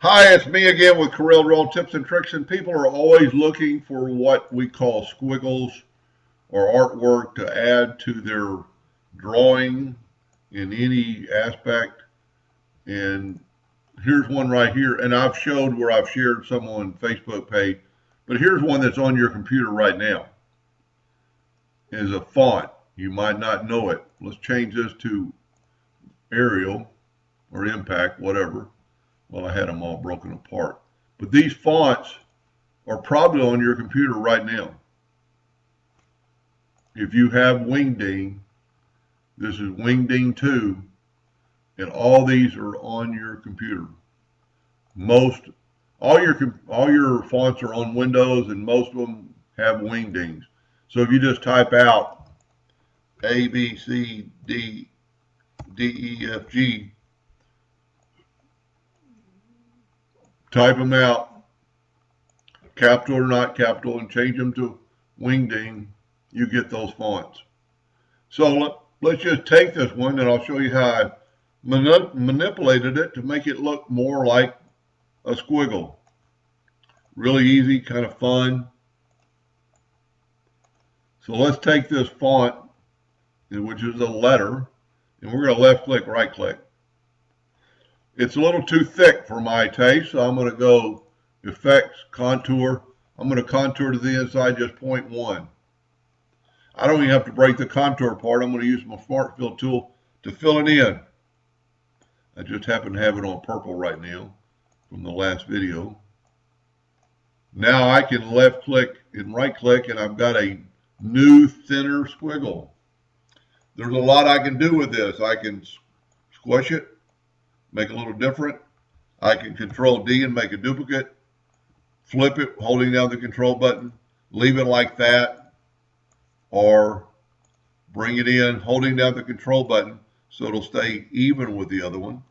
Hi, it's me again with Corel Draw Tips and Tricks, and people are always looking for what we call squiggles or artwork to add to their drawing in any aspect. And here's one right here, and I've showed where I've shared some on Facebook page, but here's one that's on your computer right now. It is a font. You might not know it. Let's change this to Arial or Impact, whatever. Well, I had them all broken apart. But these fonts are probably on your computer right now. If you have Wingding, this is Wingding 2, and all these are on your computer. All your fonts are on Windows, and most of them have Wingdings. So if you just type out A, B, C, D, E, F, G, type them out, capital or not capital, and change them to Wingding, you get those fonts. So let's just take this one, and I'll show you how I manipulated it to make it look more like a squiggle. Really easy, kind of fun. So let's take this font, which is a letter, and we're going to left click, right click. It's a little too thick for my taste, so I'm going to go Effects, Contour. I'm going to contour to the inside just 0.1. I don't even have to break the contour part. I'm going to use my Smart Fill tool to fill it in. I just happen to have it on purple right now from the last video. Now I can left click and right click, and I've got a new thinner squiggle. There's a lot I can do with this. I can squish it, make it a little different. I can Control D and make a duplicate, flip it holding down the control button, leave it like that, or bring it in holding down the control button so it'll stay even with the other one.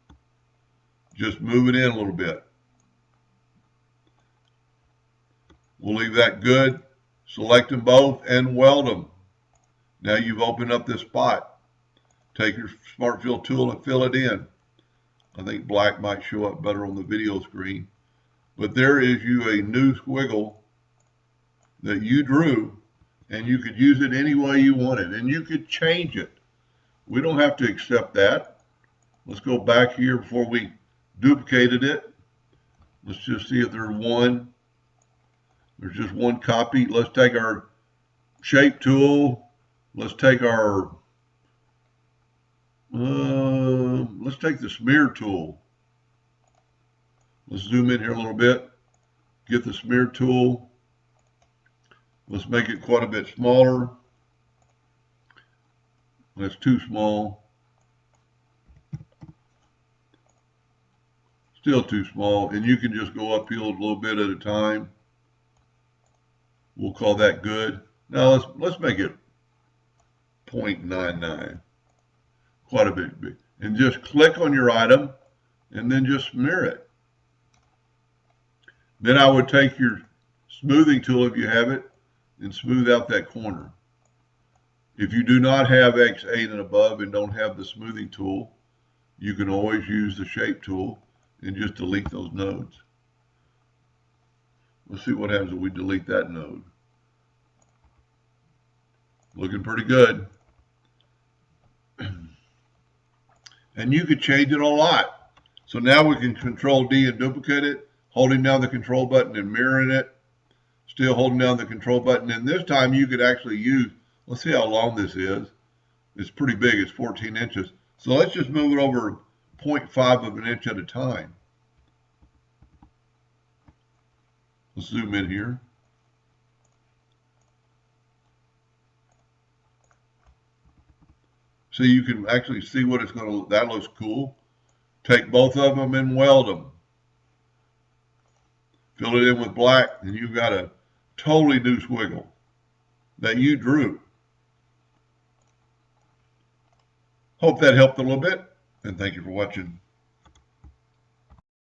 Just move it in a little bit. We'll leave that good. Select them both and weld them. Now you've opened up this spot. Take your Smart Fill tool and fill it in. I think black might show up better on the video screen. But there is you a new squiggle that you drew, and you could use it any way you wanted, and you could change it. We don't have to accept that. Let's go back here before we duplicated it. Let's just see if there's one. There's just one copy. Let's take our shape tool. Let's take our let's take the smear tool. Let's zoom in here a little bit. Get the smear tool. Let's make it quite a bit smaller. That's too small. Still too small. And you can just go uphill a little bit at a time. We'll call that good. Now let's make it 0.99. Quite a bit big. And just click on your item and then just smear it. Then I would take your smoothing tool, if you have it, and smooth out that corner. If you do not have X8 and above and don't have the smoothing tool, you can always use the shape tool and just delete those nodes. Let's see what happens if we delete that node. Looking pretty good. And you could change it a lot. So now we can Control D and duplicate it, holding down the control button and mirroring it, still holding down the control button. And this time you could actually use, let's see how long this is. It's pretty big, it's 14 inches. So let's just move it over 0.5 of an inch at a time. Let's zoom in here. So you can actually see what it's going to look. That looks cool. Take both of them and weld them. Fill it in with black, and you've got a totally new squiggle that you drew. Hope that helped a little bit, and thank you for watching.